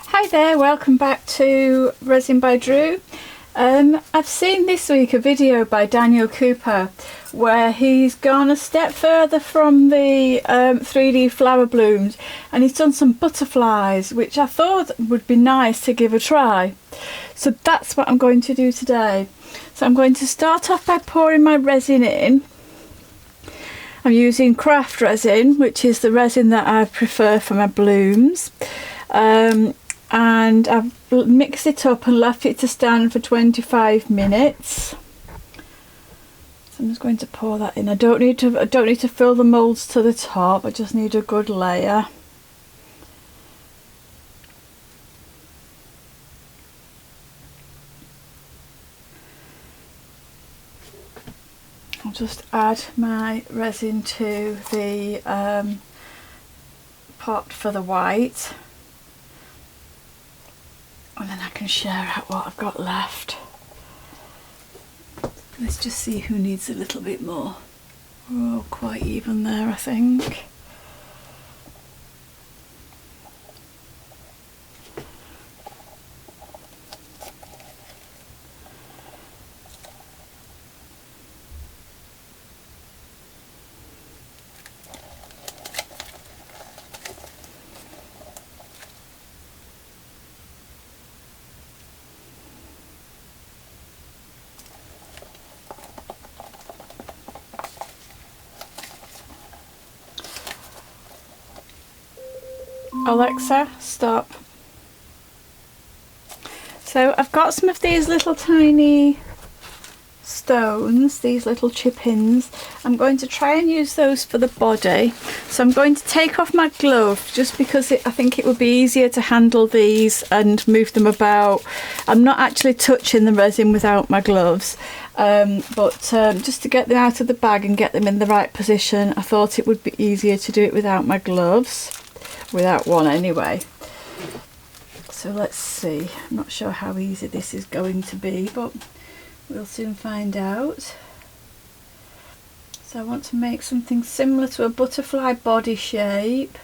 Hi there, welcome back to Resin by Drew. I've seen this week a video by Daniel Cooper where he's gone a step further from the 3D flower blooms, and he's done some butterflies, which I thought would be nice to give a try. So that's what I'm going to do today. So I'm going to start off by pouring my resin in. I'm using craft resin, which is the resin that I prefer for my blooms. And I've mixed it up and left it to stand for 25 minutes. So I'm just going to pour that in. I don't need to fill the moulds to the top. I just need a good layer. I'll just add my resin to the pot for the white. And then I can share out what I've got left. Let's just see who needs a little bit more. Oh, quite even there, I think. Alexa, stop. So I've got some of these little tiny stones, these little chip-ins. I'm going to try and use those for the body. So I'm going to take off my glove just because I think it would be easier to handle these and move them about. I'm not actually touching the resin without my gloves, but just to get them out of the bag and get them in the right position, I thought it would be easier to do it without my gloves. Without one anyway. So let's see. I'm not sure how easy this is going to be, but we'll soon find out. So I want to make something similar to a butterfly body shape.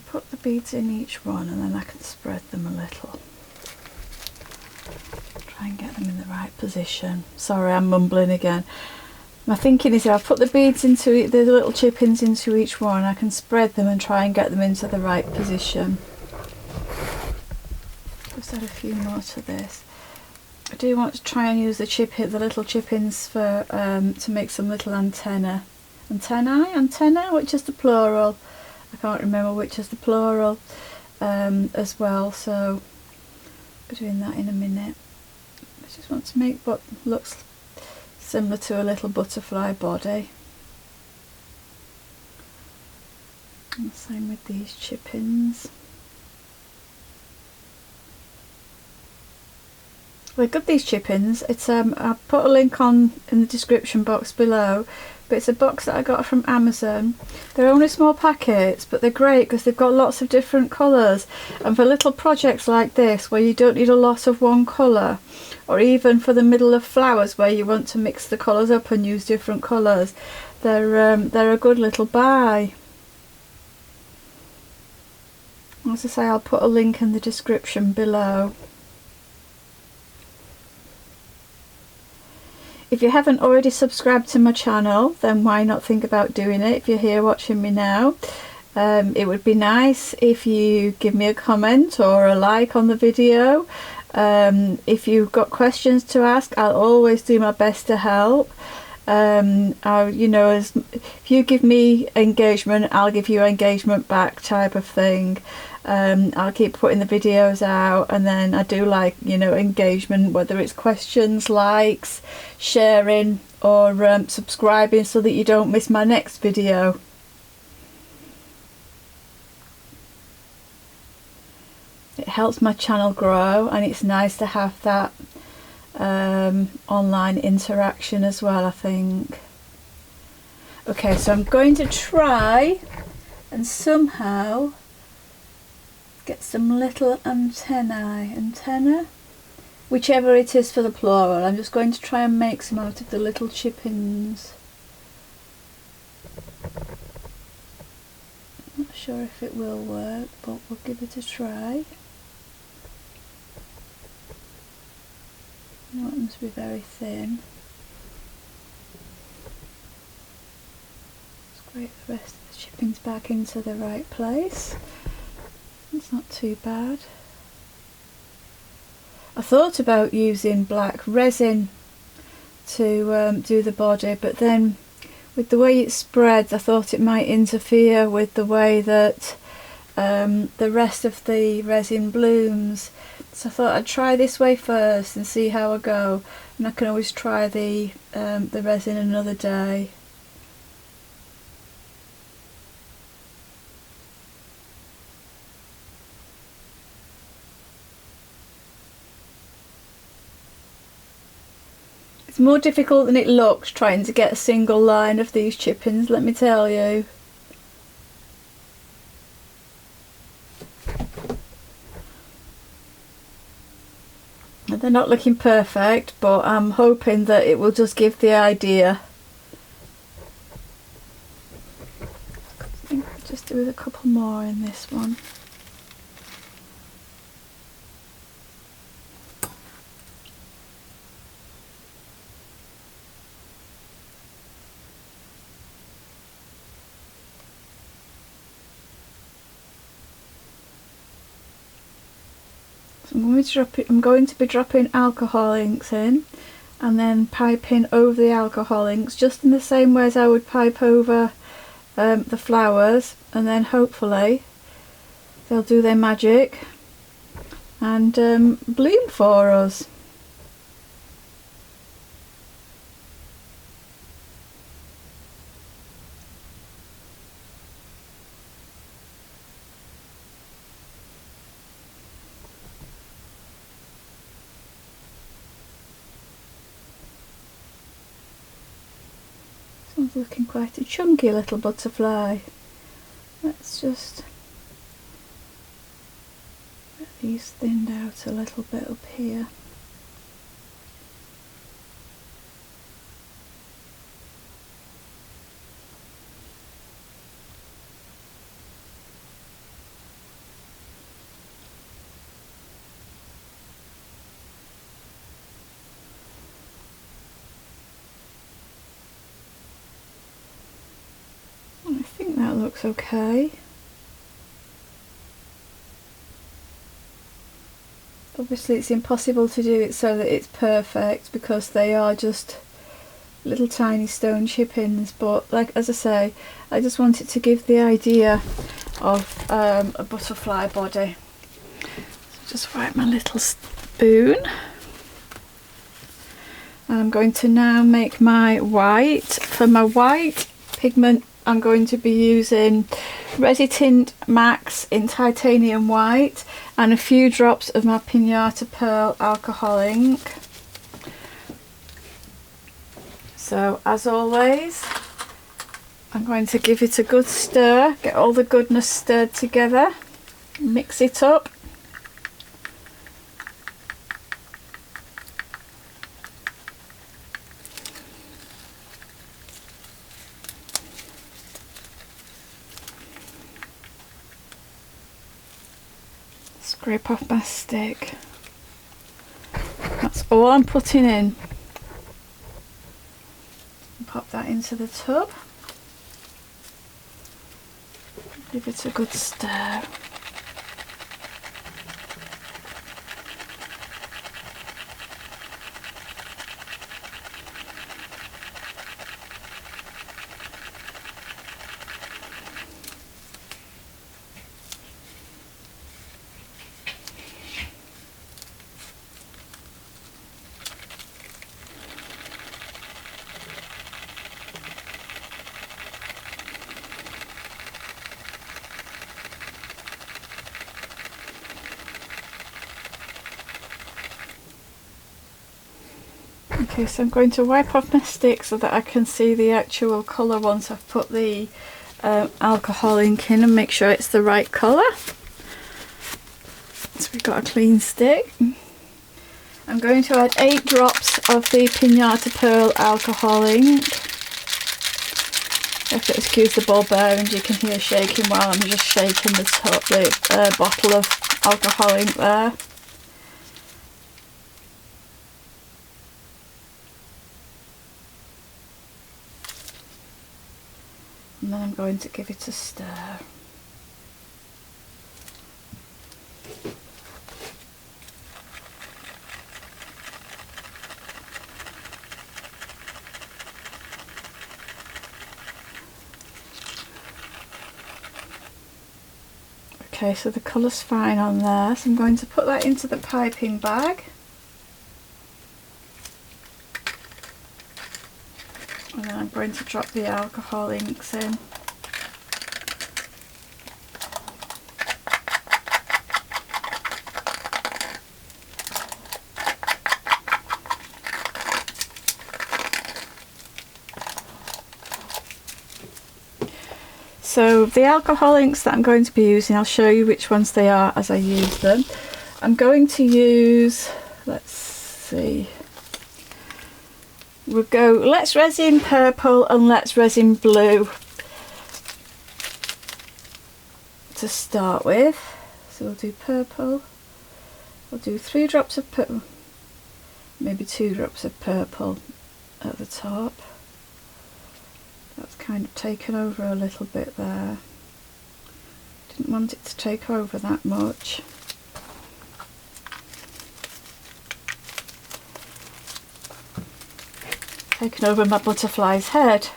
Put the beads in each one and then I can spread them a little. Try and get them in the right position. Sorry, I'm mumbling again. My thinking is if I put the beads into the little chip-ins into each one, I can spread them and try and get them into the right position. Just add a few more to this. I do want to try and use the little chip-ins for to make some little antennae, which is the plural. I can't remember which is the plural as well, so I'll be doing that in a minute. I just want to make what looks similar to a little butterfly body. And the same with these chip-ins. They're good, these chip-ins. It's I'll put a link in the description box below, but it's a box that I got from Amazon. They're only small packets, but they're great because they've got lots of different colours, and for little projects like this where you don't need a lot of one colour, or even for the middle of flowers where you want to mix the colours up and use different colours, they're a good little buy. As I say, I'll put a link in the description below. If you haven't already subscribed to my channel, then why not think about doing it if you're here watching me now. It would be nice if you give me a comment or a like on the video. If you've got questions to ask, I'll always do my best to help. If you give me engagement, I'll give you engagement back, type of thing. I'll keep putting the videos out, and then I do like, engagement, whether it's questions, likes, sharing, or subscribing so that you don't miss my next video. It helps my channel grow, and it's nice to have that online interaction as well, I think. Okay, so I'm going to try and somehow get some little antenna, whichever it is for the plural. I'm just going to try and make some out of the little chip-ins. Not sure if it will work, but we'll give it a try. I want them to be very thin. Scrape the rest of the chippings back into the right place. It's not too bad. I thought about using black resin to do the body, but then with the way it spreads I thought it might interfere with the way that the rest of the resin blooms. So I thought I'd try this way first and see how I go, and I can always try the resin another day. It's more difficult than it looks trying to get a single line of these chip-ins, let me tell you. They're not looking perfect, but I'm hoping that it will just give the idea. I think I'll just do a couple more in this one. I'm going to be dropping alcohol inks in and then piping over the alcohol inks just in the same way as I would pipe over the flowers, and then hopefully they'll do their magic and bloom for us. One's looking quite a chunky little butterfly. Let's just get these thinned out a little bit up here. I think that looks okay. Obviously it's impossible to do it so that it's perfect because they are just little tiny stone chip-ins, but like as I say, I just wanted to give the idea of a butterfly body. So just wipe my little spoon. And I'm going to now make my white. For my white pigment I'm going to be using Resi-Tint Max in Titanium White and a few drops of my Pinata Pearl alcohol ink. So as always, I'm going to give it a good stir, get all the goodness stirred together, mix it up. Scrape off my stick. That's all I'm putting in. Pop that into the tub. Give it a good stir. Okay, so I'm going to wipe off my stick so that I can see the actual colour once I've put the alcohol ink in, and make sure it's the right colour. So we've got a clean stick. I'm going to add 8 drops of the Pinata Pearl alcohol ink. You have to excuse the ball bearings, you can hear shaking while I'm just shaking the bottle of alcohol ink there. And then I'm going to give it a stir. Okay, so the colour's fine on there, so I'm going to put that into the piping bag. And then I'm going to drop the alcohol inks in. So the alcohol inks that I'm going to be using, I'll show you which ones they are as I use them. I'm going to use, let's see, we'll go Let's Resin Purple and Let's Resin Blue to start with. So we'll do purple, we'll do 3 drops of purple, maybe 2 drops of purple at the top. That's kind of taken over a little bit there. Didn't want it to take over that much. Taken over my butterfly's head.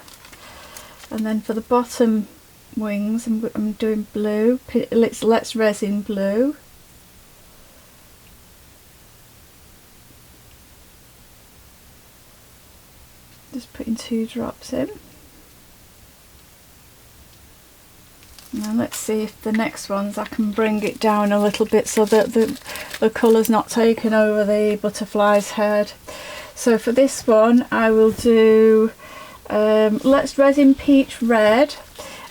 And then for the bottom wings, I'm doing blue. Let's Resin Blue. Just putting 2 drops in. Now let's see if the next ones I can bring it down a little bit so that the colour's not taking over the butterfly's head. So for this one I will do Let's Resin Peach Red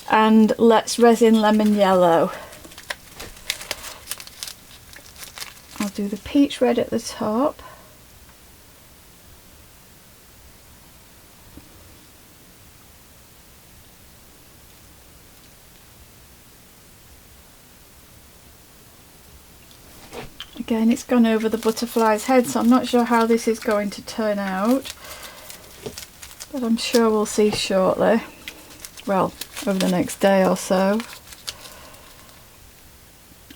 and Let's Resin Lemon Yellow. I'll do the peach red at the top. Again, it's gone over the butterfly's head, so I'm not sure how this is going to turn out, but I'm sure we'll see shortly. Well, over the next day or so.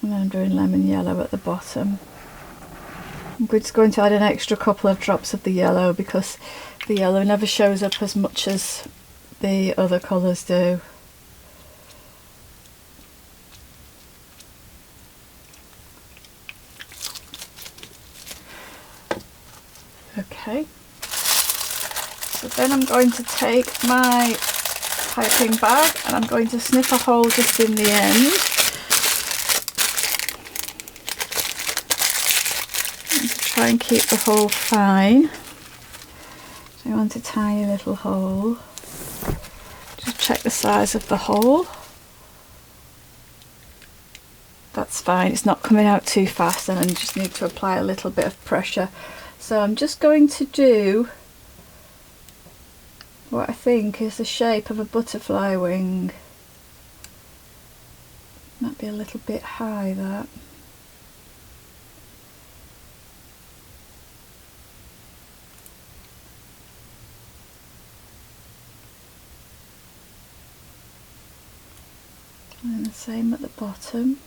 And then I'm doing lemon yellow at the bottom. I'm just going to add an extra couple of drops of the yellow because the yellow never shows up as much as the other colours do. Okay, so then I'm going to take my piping bag and I'm going to snip a hole just in the end. And to try and keep the hole fine. So I want a tiny little hole. Just check the size of the hole. That's fine, it's not coming out too fast, and I just need to apply a little bit of pressure. So I'm just going to do what I think is the shape of a butterfly wing. Might be a little bit high, that. And the same at the bottom.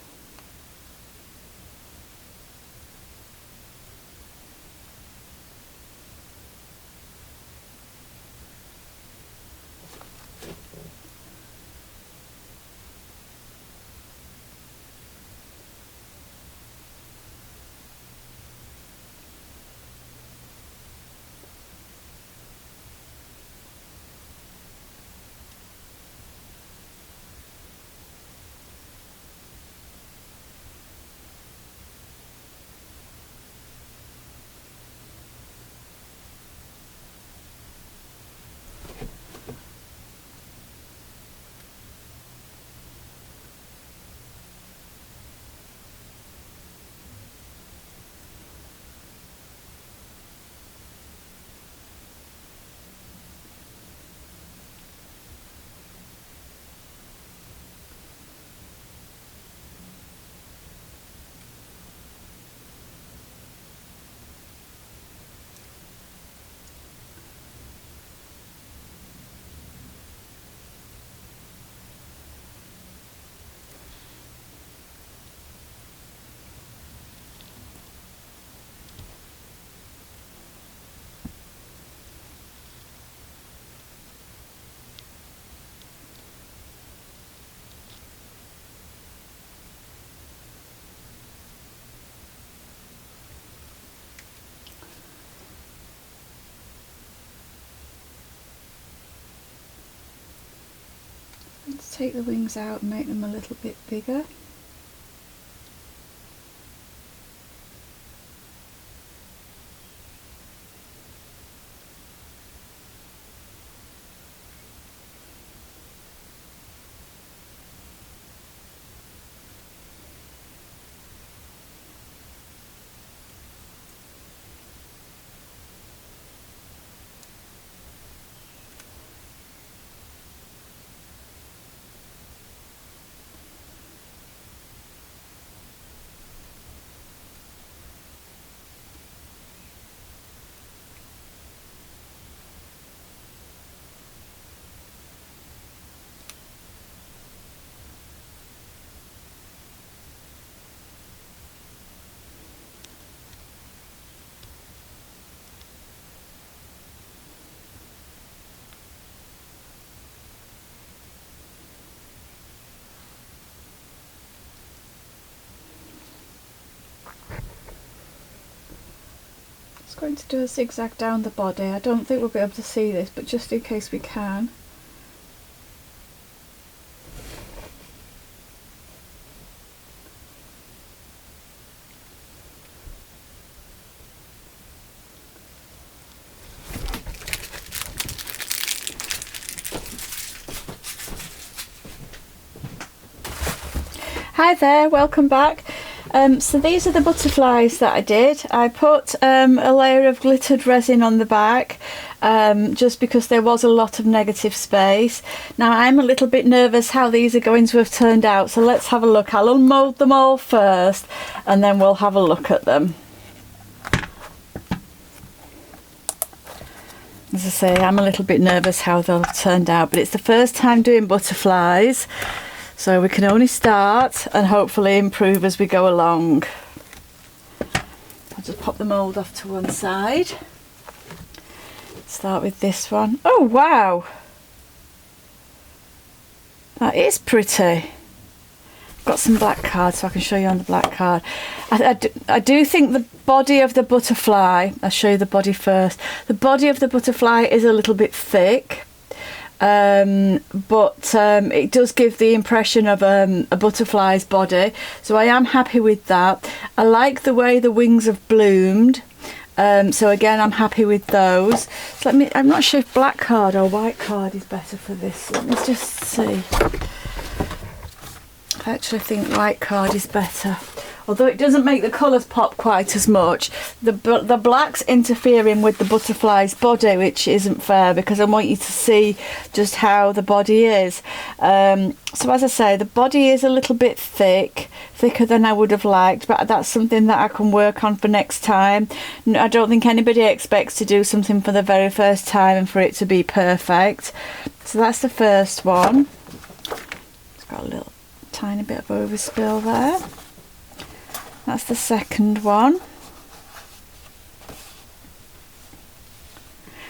Let's take the wings out and make them a little bit bigger. Going to do a zigzag down the body. I don't think we'll be able to see this, but just in case we can. Hi there, welcome back. So these are the butterflies that I did. I put a layer of glittered resin on the back just because there was a lot of negative space. Now I'm a little bit nervous how these are going to have turned out, so let's have a look. I'll unmold them all first and then we'll have a look at them. As I say, I'm a little bit nervous how they'll have turned out, but it's the first time doing butterflies. So we can only start and hopefully improve as we go along. I'll just pop the mould off to one side. Start with this one. Oh wow! That is pretty. I've got some black cards so I can show you on the black card. I do think the body of the butterfly, I'll show you the body first. The body of the butterfly is a little bit thick. But it does give the impression of a butterfly's body, so I am happy with that. I like the way the wings have bloomed, so again I'm happy with those. So I'm not sure if black card or white card is better for this. Let me just see. I actually think white card is better, although it doesn't make the colours pop quite as much. The black's interfering with the butterfly's body, which isn't fair because I want you to see just how the body is. So as I say, the body is a little bit thicker than I would have liked, but that's something that I can work on for next time. I don't think anybody expects to do something for the very first time and for it to be perfect. So that's the first one. It's got a little tiny bit of overspill there. That's the second one.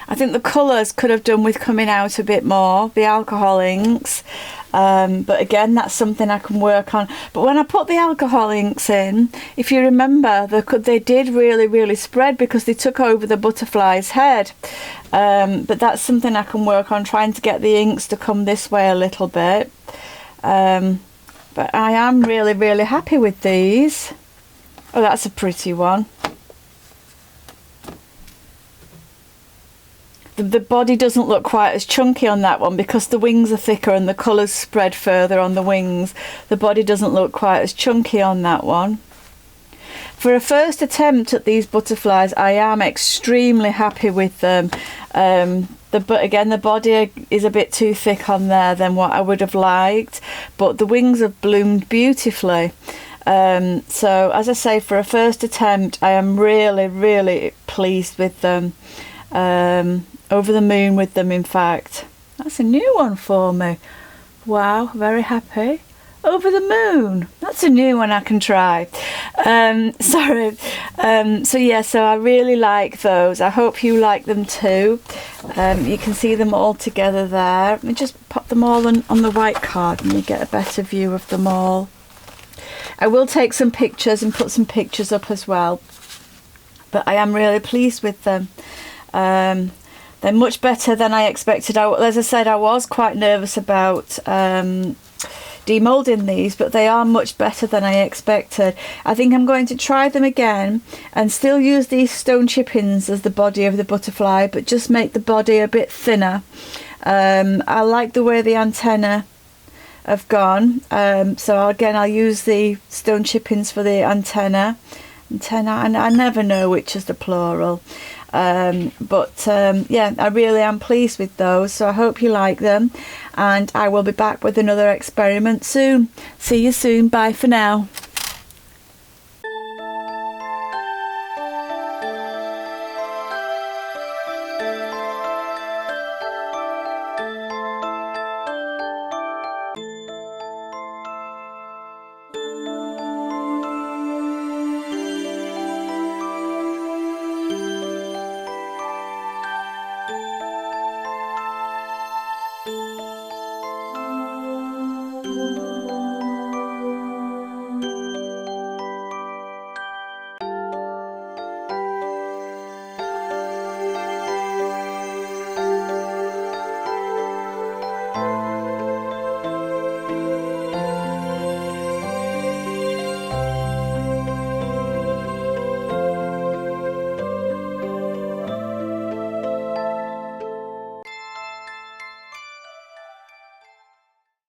I think the colours could have done with coming out a bit more, the alcohol inks, but again that's something I can work on. But when I put the alcohol inks in, if you remember, they did really spread because they took over the butterfly's head, but that's something I can work on, trying to get the inks to come this way a little bit. But I am really happy with these. Oh, that's a pretty one. The body doesn't look quite as chunky on that one because the wings are thicker and the colours spread further on the wings. The body doesn't look quite as chunky on that one. For a first attempt at these butterflies, I am extremely happy with them. But again, the body is a bit too thick on there than what I would have liked, but the wings have bloomed beautifully. So as I say, for a first attempt, I am really pleased with them. Over the moon with them, in fact. That's a new one for me. Wow, very happy. Over the moon. That's a new one I can try. Sorry. So yeah, so I really like those. I hope you like them too. You can see them all together there. Let me just pop them all on the white card and you get a better view of them all. I will take some pictures and put some pictures up as well. But I am really pleased with them. They're much better than I expected. As I said, I was quite nervous about demoulding these, but they are much better than I expected. I think I'm going to try them again and still use these stone chip-ins as the body of the butterfly, but just make the body a bit thinner. I like the way the antenna have gone, so again I'll use the stone chip-ins for the antenna, and I never know which is the plural. Yeah, I really am pleased with those, so I hope you like them, and I will be back with another experiment soon. See you soon. Bye for now.